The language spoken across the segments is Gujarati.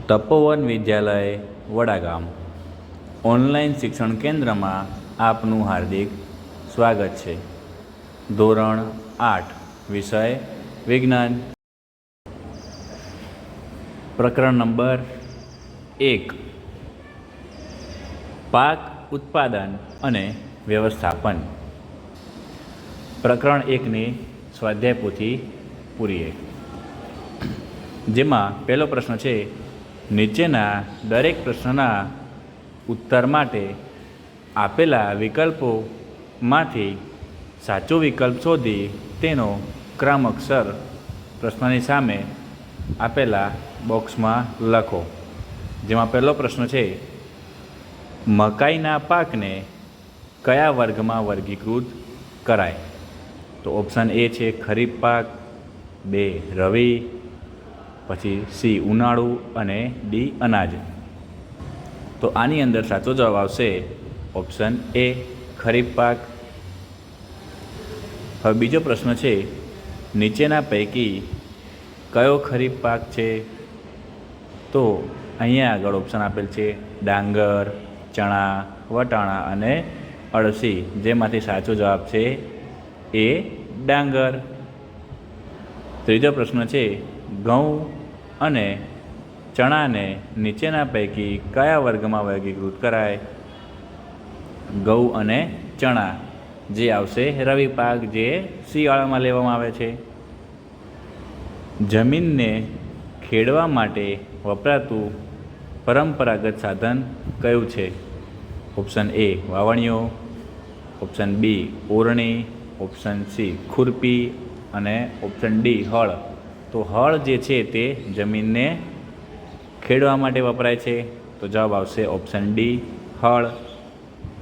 તપોવન વિદ્યાલય વડાગામ ઓનલાઈન શિક્ષણ કેન્દ્રમાં આપનું હાર્દિક સ્વાગત છે. ધોરણ 8 વિષય વિજ્ઞાન. પ્રકરણ નંબર 1 પાક ઉત્પાદન અને વ્યવસ્થાપન. પ્રકરણ 1ની સ્વાધ્યાય પોથી પૂરીએ, જેમાં પહેલો પ્રશ્ન છે, નીચેના દરેક પ્રશ્નના ઉત્તર માટે આપેલા વિકલ્પોમાંથી સાચો વિકલ્પ શોધી તેનો ક્રમ અક્ષર પ્રશ્નની સામે આપેલા બોક્સમાં લખો. જેમાં પહેલો પ્રશ્ન છે, મકાઈના પાકને કયા વર્ગમાં વર્ગીકૃત કરાય? તો ઓપ્શન એ છે ખરીફ પાક, 2 રવિ, પછી સી ઉનાળુ અને ડી અનાજ. તો આની અંદર સાચો જવાબ આવશે ઓપ્શન એ ખરીફ પાક. હવે બીજો પ્રશ્ન છે, નીચેના પૈકી કયો ખરીફ પાક છે? તો અહીંયા આગળ ઓપ્શન આપેલ છે ડાંગર, ચણા, વટાણા અને અળસી, જેમાંથી સાચો જવાબ છે એ ડાંગર. ત્રીજો પ્રશ્ન છે, ઘઉં અને ચણાને નીચેના પૈકી કયા વર્ગમાં વર્ગીકૃત કરાય? ઘઉં અને ચણા, જે આવશે રવિ પાક, જે શિયાળામાં લેવામાં આવે છે. જમીનને ખેડવા માટે વપરાતું પરંપરાગત સાધન કયું છે? ઓપ્શન એ વાવણીઓ, ઓપ્શન બી ઓરણી, ઓપ્શન સી ખુરપી અને ઓપ્શન ડી હળ. તો હળ જે છે તે જમીનને ખેડવા માટે વપરાય છે, તો જવાબ આવશે ઓપ્શન ડી હળ.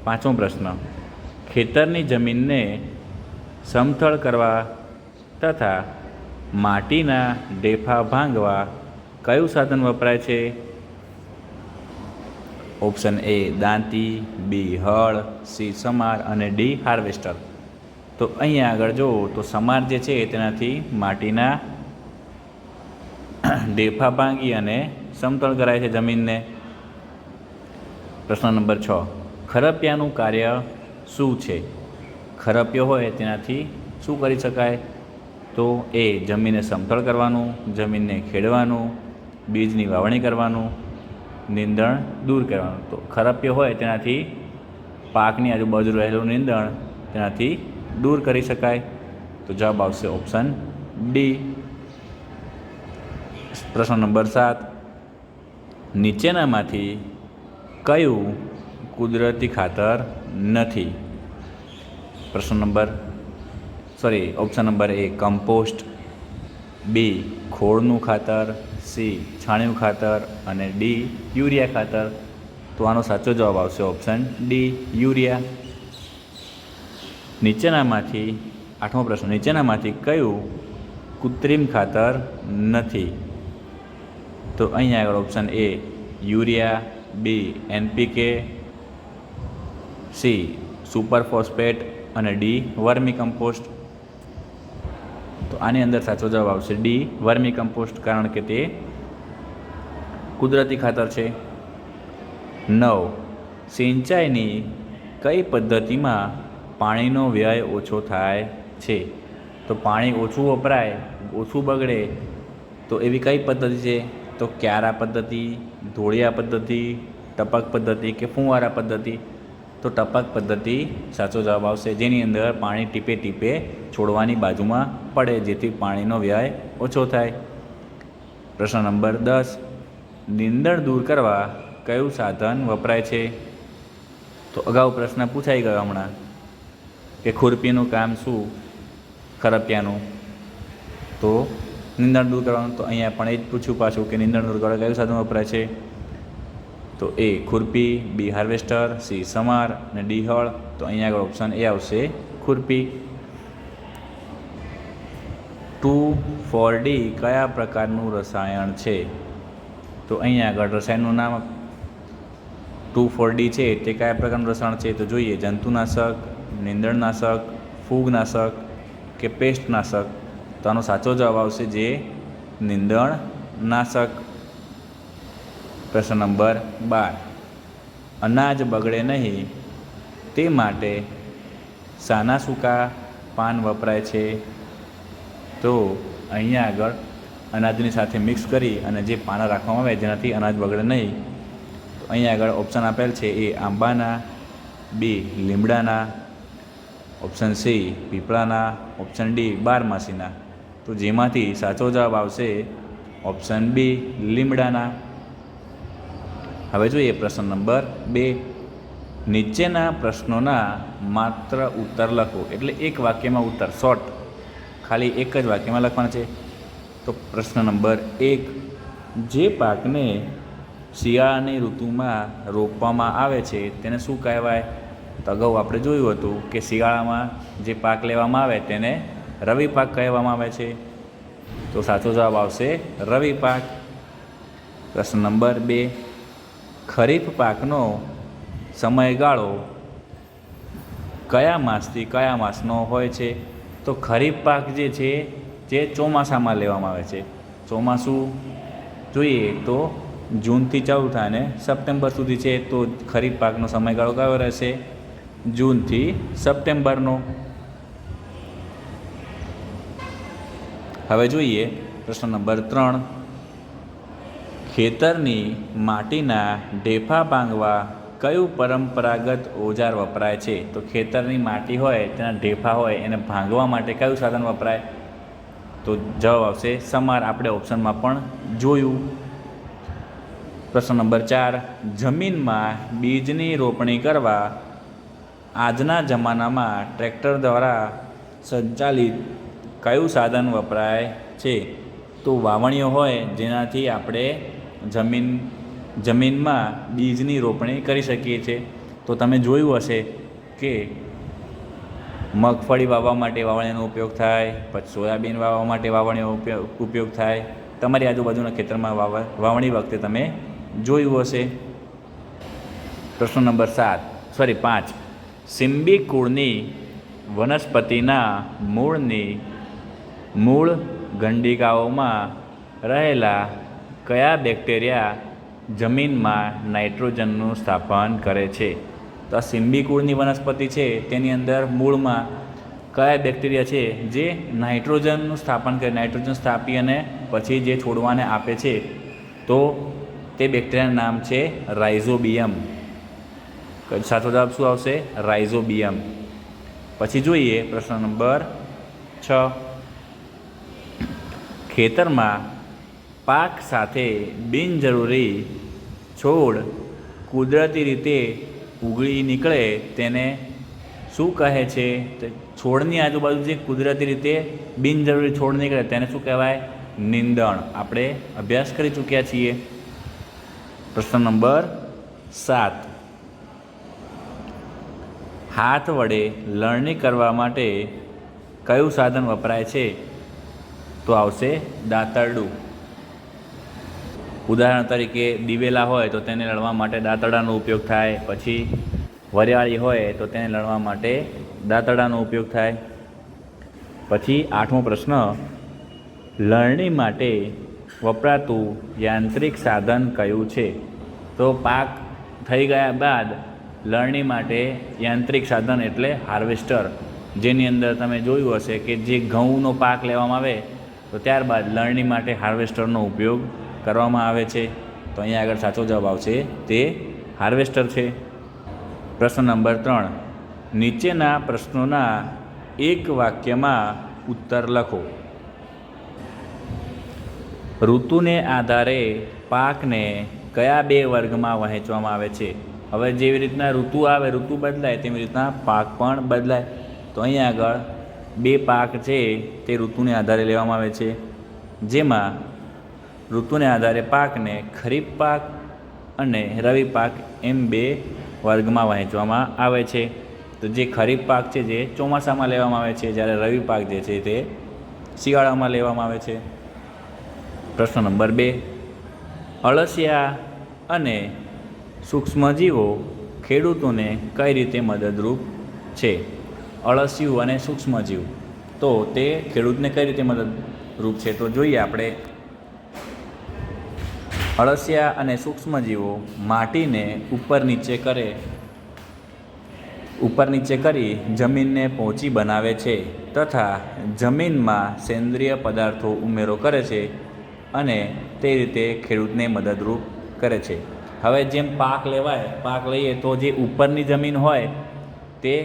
પાંચમો પ્રશ્ન, ખેતરની જમીનને સમથળ કરવા તથા માટીના ડેફા ભાંગવા કયું સાધન વપરાય છે? ઓપ્શન એ દાંતી, બી હળ, સી સમાર અને ડી હાર્વેસ્ટર. તો અહીંયા આગળ જુઓ તો સમાર જે છે તેનાથી માટીના ડેફા ભાંગી અને સમતળ કરાય છે જમીનને. પ્રશ્ન નંબર 6, ખરપિયાનું કાર્ય શું છે? ખરપિયો હોય તેનાથી શું કરી શકાય? તો એ જમીનને સમતળ કરવાનું, જમીનને ખેડવાનું, બીજની વાવણી કરવાનું, નીંદણ દૂર કરવાનું. તો ખરપિયો હોય તેનાથી પાકની આજુબાજુ રહેલું નીંદણ તેનાથી દૂર કરી શકાય, તો જવાબ આવશે ઓપ્શન ડી. પ્રશ્ન નંબર 7, નીચેનામાંથી કયું કુદરતી ખાતર નથી? ઓપ્શન નંબર એ કમ્પોસ્ટ, બી ખોળનું ખાતર, સી છાણિયું ખાતર અને ડી યુરિયા ખાતર. તો આનો સાચો જવાબ આવશે ઓપ્શન ડી યુરિયા. આઠમો પ્રશ્ન, નીચેનામાંથી કયું કૃત્રિમ ખાતર નથી? તો અહીંયા આગળ option A urea, B NPK, C super phosphate અને ડી વર્મી કમ્પોસ્ટ. તો આની અંદર સાચો જવાબ આવશે ડી વર્મી કમ્પોસ્ટ, કારણ કે તે કુદરતી ખાતર છે. 9, સિંચાઈની કઈ પદ્ધતિમાં પાણીનો વ્યય ઓછો થાય છે? તો પાણી ઓછું વપરાય, ઓછું બગડે, તો એવી કઈ પદ્ધતિ છે? તો ક્યારા પદ્ધતિ, ધોળિયા પદ્ધતિ, ટપક પદ્ધતિ કે ફુવારા પદ્ધતિ. તો ટપક પદ્ધતિ સાચો જવાબ આવશે, જેની અંદર પાણી ટીપે ટીપે છોડવાની બાજુમાં પડે, જેથી પાણીનો વ્યય ઓછો થાય. પ્રશ્ન નંબર 10, નીંદણ દૂર કરવા કયું સાધન વપરાય છે? તો અગાઉ પ્રશ્ન પૂછાઈ ગયો હમણાં કે ખુરપીનું કામ શું ખરપિયાનું, તો નીંદણ દૂર કરવાનું. તો અહીંયા પણ એ જ પૂછ્યું પાછું કે નીંદણ દૂર કરવા કયું સાધન વપરાય છે? તો એ ખુરપી, બી હાર્વેસ્ટર, સી સમાર અને ડી હળ. તો અહીંયા આગળ ઓપ્શન એ આવશે ખુરપી. 2,4-D કયા પ્રકારનું રસાયણ છે? તો અહીંયા આગળ રસાયણનું નામ 2,4-D છે તે કયા પ્રકારનું રસાયણ છે? તો જોઈએ, જંતુનાશક, નીંદણનાશક, ફૂગનાશક કે પેસ્ટનાશક. તો આનો સાચો જવાબ આવશે જે નીંદણનાશક. પ્રશ્ન નંબર 12, અનાજ બગડે નહીં તે માટે શાના સૂકા પાન વપરાય છે? તો અહીંયા આગળ અનાજની સાથે મિક્સ કરી અને જે પાના રાખવામાં આવે જેનાથી અનાજ બગડે નહીં, તો અહીંયા આગળ ઓપ્શન આપેલ છે: એ આંબાના, બી લીમડાના, ઓપ્શન સી પીપળાના, ઓપ્શન ડી બારમાસીના. તો જેમાંથી સાચો જવાબ આવશે ઓપ્શન બી લીમડાના. હવે જોઈએ પ્રશ્ન નંબર 2, નીચેના પ્રશ્નોના માત્ર ઉત્તર લખો. એટલે એક વાક્યમાં ઉત્તર, શોર્ટ, ખાલી એક જ વાક્યમાં લખવાના છે. તો પ્રશ્ન નંબર 1, જે પાકને શિયાળાની ઋતુમાં રોપવામાં આવે છે તેને શું કહેવાય? તો અગાઉ આપણે જોયું હતું કે શિયાળામાં જે પાક લેવામાં આવે તેને રવિ પાક કહેવામાં આવે છે. તો સાચો જવાબ આવશે રવિ પાક. પ્રશ્ન નંબર 2, ખરીફ પાકનો સમયગાળો કયા માસથી કયા માસનો હોય છે? તો ખરીફ પાક જે છે જે ચોમાસામાં લેવામાં આવે છે. ચોમાસું જોઈએ તો જૂનથી ચાલુ થાય અને સપ્ટેમ્બર સુધી છે. તો ખરીફ પાકનો સમયગાળો કયો રહેશે? જૂનથી સપ્ટેમ્બરનો. હવે જોઈએ પ્રશ્ન નંબર 3, ખેતરની માટીના ઢેફા ભાંગવા કયું પરંપરાગત ઓજાર વપરાય છે? તો ખેતરની માટી હોય તેના ઢેફા હોય એને ભાંગવા માટે કયું સાધન વપરાય? તો જવાબ આવશે સમાર. આપણે ઓપ્શનમાં પણ જોયું. પ્રશ્ન નંબર 4, જમીનમાં બીજની રોપણી કરવા આજના જમાનામાં ટ્રેક્ટર દ્વારા સંચાલિત કયું સાધન વપરાય છે? તો વાવણીઓ હોય જેનાથી આપણે જમીનમાં બીજની રોપણી કરી શકીએ છીએ. તો તમે જોયું હશે કે મગફળી વાવવા માટે વાવણીનો ઉપયોગ થાય, પછી સોયાબીન વાવવા માટે વાવણીનો ઉપયોગ થાય. તમારી આજુબાજુના ખેતરમાં વાવણી વખતે તમે જોયું હશે. પ્રશ્ન નંબર 5, સિંબી કુળની વનસ્પતિના મૂળ ગંડિકાઓમાં રહેલા કયા બેક્ટેરિયા જમીનમાં નાઇટ્રોજનનું સ્થાપન કરે છે? તો આ સિંબી કુળની વનસ્પતિ છે તેની અંદર મૂળમાં કયા બેક્ટેરિયા છે જે નાઇટ્રોજનનું સ્થાપન કરે, નાઇટ્રોજન સ્થાપી અને પછી જે છોડવાને આપે છે? તો તે બેક્ટેરિયાનું નામ છે રાઇઝોબિયમ. સાચો જવાબ શું આવશે? રાઇઝોબિયમ. પછી જોઈએ પ્રશ્ન નંબર 6, ખેતરમાં પાક સાથે બિનજરૂરી છોડ કુદરતી રીતે ઉગળી નીકળે તેને શું કહે છે? તો છોડની આજુબાજુ જે કુદરતી રીતે બિનજરૂરી છોડ નીકળે તેને શું કહેવાય? નીંદણ. આપણે અભ્યાસ કરી ચૂક્યા છીએ. પ્રશ્ન નંબર 7, હાથ વડે લણણી કરવા માટે કયું સાધન વપરાય છે? તો આવશે દાતરડું. ઉદાહરણ તરીકે દિવેલા હોય તો તેને લણવા માટે દાંતરડાનો ઉપયોગ થાય. પછી વરિયાળી હોય તો તેને લણવા માટે દાંતરડાનો ઉપયોગ થાય. પછી 8મો પ્રશ્ન, લણણી માટે વપરાતું યાંત્રિક સાધન કયું છે? તો પાક થઈ ગયા બાદ લણણી માટે યાંત્રિક સાધન એટલે હાર્વેસ્ટર, જેની અંદર તમે જોયું હશે કે જે ઘઉંનો પાક લેવામાં આવે તો ત્યારબાદ લણણી માટે હાર્વેસ્ટરનો ઉપયોગ કરવામાં આવે છે. તો અહીંયા આગળ સાચો જવાબ આવશે તે હાર્વેસ્ટર છે. પ્રશ્ન નંબર 3, નીચેના પ્રશ્નોના એક વાક્યમાં ઉત્તર લખો. ઋતુને આધારે પાકને કયા 2 વર્ગમાં વહેંચવામાં આવે છે? હવે જેવી રીતના ઋતુ આવે, ઋતુ બદલાય તેવી રીતના પાક પણ બદલાય. તો અહીંયા આગળ 2 પાક છે તે ઋતુને આધારે લેવામાં આવે છે, જેમાં ઋતુને આધારે પાકને ખરીફ પાક અને રવિ પાક એમ 2 વર્ગમાં વહેંચવામાં આવે છે. તો જે ખરીફ પાક છે જે ચોમાસામાં લેવામાં આવે છે, જ્યારે રવિ પાક જે છે તે શિયાળામાં લેવામાં આવે છે. પ્રશ્ન નંબર 2, અળસિયા અને સૂક્ષ્મજીવો ખેડૂતોને કઈ રીતે મદદરૂપ છે? અળસિયું અને સૂક્ષ્મજીવ તો તે ખેડૂતને કઈ રીતે મદદરૂપ છે? તો જોઈએ આપણે. અળસિયા અને સૂક્ષ્મજીવો માટીને ઉપર નીચે કરી જમીનને પોચી બનાવે છે તથા જમીનમાં સેન્દ્રિય પદાર્થો ઉમેરો કરે છે અને તે રીતે ખેડૂતને મદદરૂપ કરે છે. હવે જેમ પાક લઈએ તો જે ઉપરની જમીન હોય તે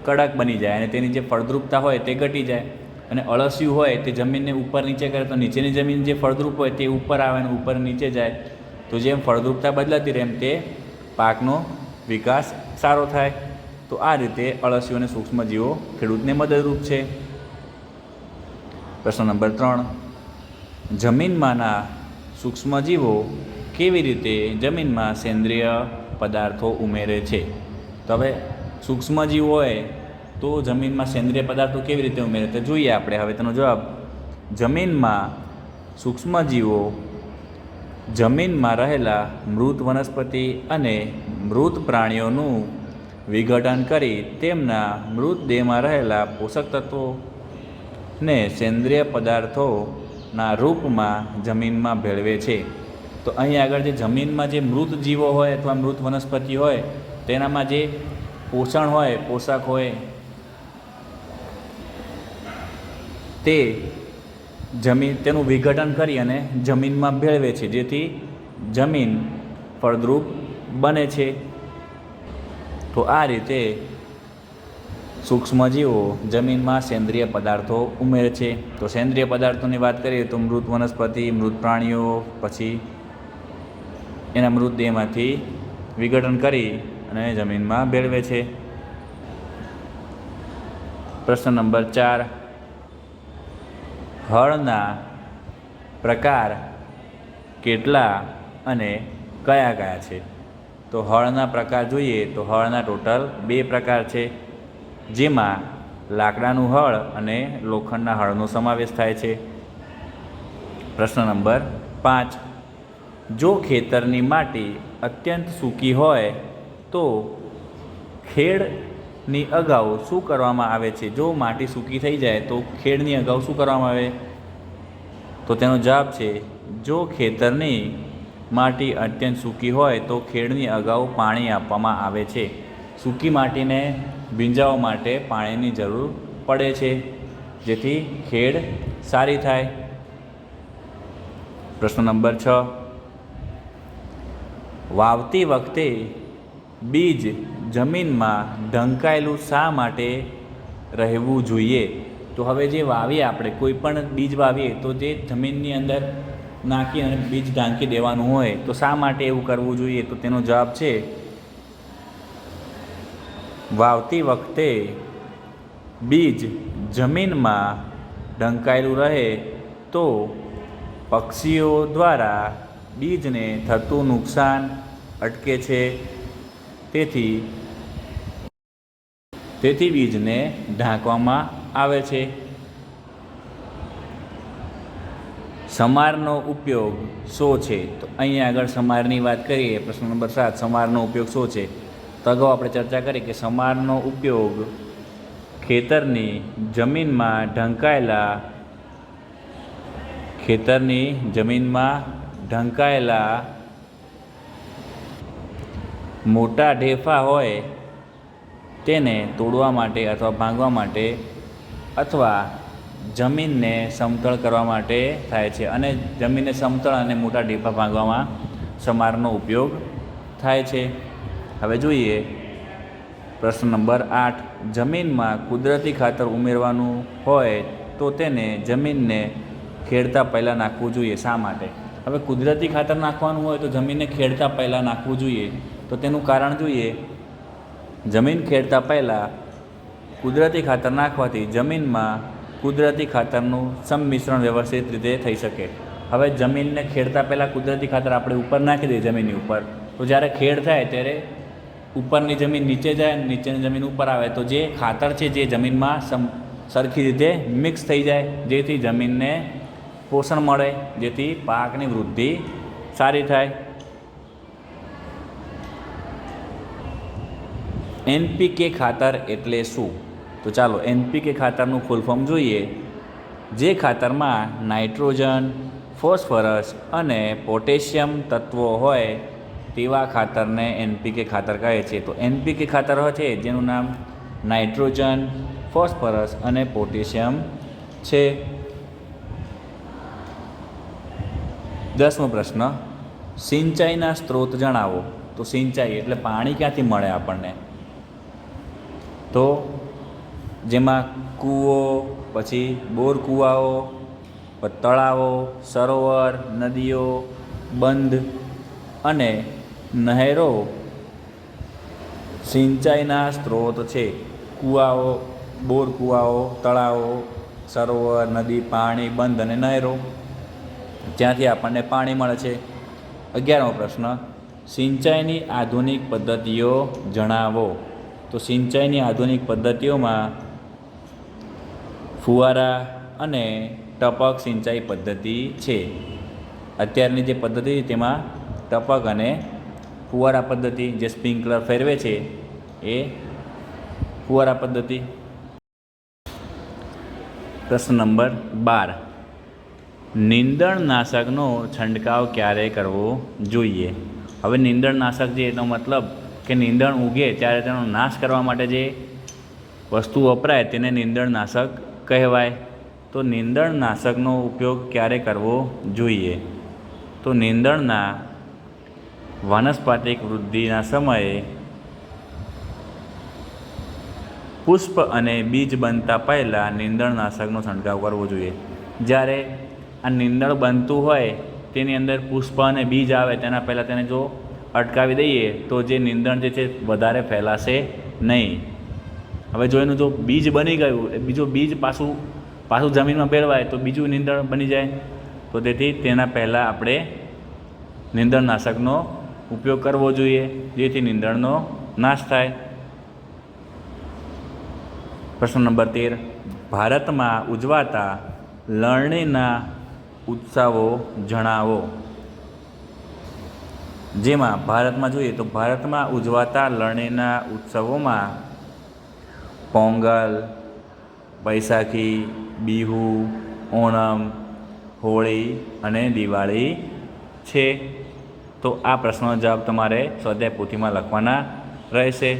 કડક બની જાય અને તેની જે ફળદ્રુપતા હોય તે ઘટી જાય, અને અળસિયું હોય તે જમીનને ઉપર નીચે કરે તો નીચેની જમીન જે ફળદ્રુપ હોય તે ઉપર આવે અને ઉપર નીચે જાય. તો જેમ ફળદ્રુપતા બદલાતી રહે એમ તે પાકનો વિકાસ સારો થાય. તો આ રીતે અળસિયું અને સૂક્ષ્મજીવો ખેડૂતને મદદરૂપ છે. પ્રશ્ન નંબર 3, જમીનમાંના સૂક્ષ્મજીવો કેવી રીતે જમીનમાં સેન્દ્રિય પદાર્થો ઉમેરે છે? તો હવે સૂક્ષ્મજીવો હોય તો જમીનમાં સેન્દ્રિય પદાર્થો કેવી રીતે ઉમેરે તો જોઈએ આપણે. હવે તેનો જવાબ, જમીનમાં સૂક્ષ્મજીવો જમીનમાં રહેલા મૃત વનસ્પતિ અને મૃત પ્રાણીઓનું વિઘટન કરી તેમના મૃતદેહમાં રહેલા પોષક તત્વોને સેન્દ્રિય પદાર્થોના રૂપમાં જમીનમાં ભેળવે છે. તો અહીં આગળ જે જમીનમાં જે મૃત જીવો હોય અથવા મૃત વનસ્પતિ હોય તેનામાં જે પોષણ હોય, પોષક હોય તે તેનું વિઘટન કરી અને જમીનમાં ભેળવે છે, જેથી જમીન ફળદ્રુપ બને છે. તો આ રીતે સૂક્ષ્મજીવો જમીનમાં સેન્દ્રિય પદાર્થો ઉમેરે છે. તો સેન્દ્રિય પદાર્થોની વાત કરીએ તો મૃત વનસ્પતિ, મૃત પ્રાણીઓ, પછી એના મૃતદેહમાંથી વિઘટન કરી અને જમીનમાં ભેળવે છે. પ્રશ્ન નંબર 4, હળના પ્રકાર કેટલા અને કયા કયા છે? તો હળના પ્રકાર જોઈએ તો હળના ટોટલ 2 પ્રકાર છે, જેમાં લાકડાનું હળ અને લોખંડના હળનો સમાવેશ થાય છે. પ્રશ્ન નંબર 5, જો ખેતરની માટી અત્યંત સૂકી હોય તો ખેડની અગાઉ શું કરવામાં આવે છે? જો માટી સૂકી થઈ જાય તો ખેડની અગાઉ શું કરવામાં આવે? તો તેનો જવાબ છે, જો ખેતરની માટી અત્યંત સૂકી હોય તો ખેડની અગાઉ પાણી આપવામાં આવે છે. સૂકી માટીને ભીંજાવવા માટે પાણીની જરૂર પડે છે, જેથી ખેડ સારી થાય. પ્રશ્ન નંબર 6, વાવતી વખતે બીજ જમીનમાં ઢંકાયેલું શા માટે રહેવું જોઈએ? તો હવે જે વાવીએ આપણે કોઈ પણ બીજ વાવીએ તો જે જમીનની અંદર નાખી અને બીજ ઢાંકી દેવાનું હોય તો શા માટે એવું કરવું જોઈએ? તો તેનો જવાબ છે, વાવતી વખતે બીજ જમીનમાં ઢંકાયેલું રહે તો પક્ષીઓ દ્વારા બીજને થતું નુકસાન અટકે છે. તેથી બીજને ઢાંકવામાં આવે છે. સમારનો ઉપયોગ શો છે? તો અહીંયા આગળ સમારની વાત કરીએ. પ્રશ્ન નંબર 7, સમારનો ઉપયોગ શો છે? તો અગાઉ આપણે ચર્ચા કરી કે સમારનો ઉપયોગ ખેતરની જમીનમાં ઢંકાયેલા મોટા ઢેફા હોય તેને તોડવા માટે અથવા ભાંગવા માટે અથવા જમીનને સમતળ કરવા માટે થાય છે. અને જમીનને સમતળ અને મોટા ઢેફા ભાંગવામાં સમારનો ઉપયોગ થાય છે. હવે જોઈએ પ્રશ્ન નંબર 8, જમીનમાં કુદરતી ખાતર ઉમેરવાનું હોય તો તેને જમીનને ખેડતા પહેલાં નાખવું જોઈએ. શા માટે? હવે કુદરતી ખાતર નાખવાનું હોય તો જમીનને ખેડતા પહેલાં નાખવું જોઈએ. તો તેનું કારણ જોઈએ, જમીન ખેડતા પહેલાં કુદરતી ખાતર નાખવાથી જમીનમાં કુદરતી ખાતરનું સંમિશ્રણ વ્યવસ્થિત રીતે થઈ શકે. હવે જમીનને ખેડતા પહેલાં કુદરતી ખાતર આપણે ઉપર નાખી દઈએ જમીનની ઉપર, તો જ્યારે ખેડ થાય ત્યારે ઉપરની જમીન નીચે જાય અને નીચેની જમીન ઉપર આવે તો જે ખાતર છે જે જમીનમાં સરખી રીતે મિક્સ થઈ જાય, જેથી જમીનને પોષણ મળે, જેથી પાકની વૃદ્ધિ સારી થાય. NPK ખાતર એટલે શું? તો ચાલો NPK ખાતરનું ફૂલ ફોર્મ જોઈએ. જે ખાતરમાં નાઇટ્રોજન, ફોસ્ફરસ અને પોટેશિયમ તત્વો હોય તેવા ખાતરને એનપીકે ખાતર કહે છે. તો એનપીકે ખાતર હોય છે જેનું નામ નાઇટ્રોજન, ફોસ્ફરસ અને પોટેશિયમ છે. 10મો પ્રશ્ન, સિંચાઈના સ્ત્રોત જણાવો. તો સિંચાઈ એટલે પાણી ક્યાંથી મળે આપણને? તો જેમાં કૂવો, પછી બોર કૂવાઓ, તળાવો, સરોવર, નદીઓ, બંધ અને નહેરો સિંચાઈના સ્ત્રોત છે. કૂવાઓ, બોર કૂવાઓ, તળાવો, સરોવર, નદી, પાણી, બંધ અને નહેરો, જ્યાંથી આપણને પાણી મળે છે. 11મો પ્રશ્ન, સિંચાઈની આધુનિક પદ્ધતિઓ જણાવો. તો સિંચાઈની આધુનિક પદ્ધતિઓમાં ફુવારા અને ટપક સિંચાઈ પદ્ધતિ છે. અત્યારની જે પદ્ધતિ છે તેમાં ટપક અને ફુવારા પદ્ધતિ, જે સ્પ્રિંકલર ફેરવે છે એ ફુવારા પદ્ધતિ. પ્રશ્ન નંબર 12, નીંદણનાશકનો છંટકાવ ક્યારે કરવો જોઈએ? હવે નીંદણનાશક જે એનો મતલબ કે નીંદણ ઉગે ત્યારે તેનો નાશ કરવા માટે જે વસ્તુ વપરાય તેને નીંદણનાશક કહેવાય. તો નીંદણનાશકનો ઉપયોગ ક્યારે કરવો જોઈએ? તો નીંદણના વાનસ્પતિક વૃદ્ધિના સમયે પુષ્પ અને બીજ બનતા પહેલાં નીંદણનાશકનો છંટકાવ કરવો જોઈએ. જ્યારે આ નીંદણ બનતું હોય તેની અંદર પુષ્પ અને બીજ આવે તેના પહેલાં તેને જો અટકાવી દઈએ તો જે નીંદણ જે છે વધારે ફેલાશે નહીં. હવે જો એનું જો બીજ બની ગયું, બીજું બીજ પાછું જમીનમાં ભેળવાય તો બીજું નીંદણ બની જાય. તો તેથી તેના પહેલાં આપણે નીંદણનાશકનો ઉપયોગ કરવો જોઈએ જેથી નીંદણનો નાશ થાય. પ્રશ્ન નંબર 13, ભારતમાં ઉજવાતા લણણીના ઉત્સવો જણાવો. જેમાં ભારતમાં જોઈએ તો ભારતમાં ઉજવાતા લણણીના ઉત્સવોમાં પોંગલ, બૈસાખી, બિહુ, ઓણમ, હોળી અને દિવાળી છે. તો આ પ્રશ્નનો જવાબ તમારે સ્વાધ્યાય પોથીમાં લખવાના રહેશે.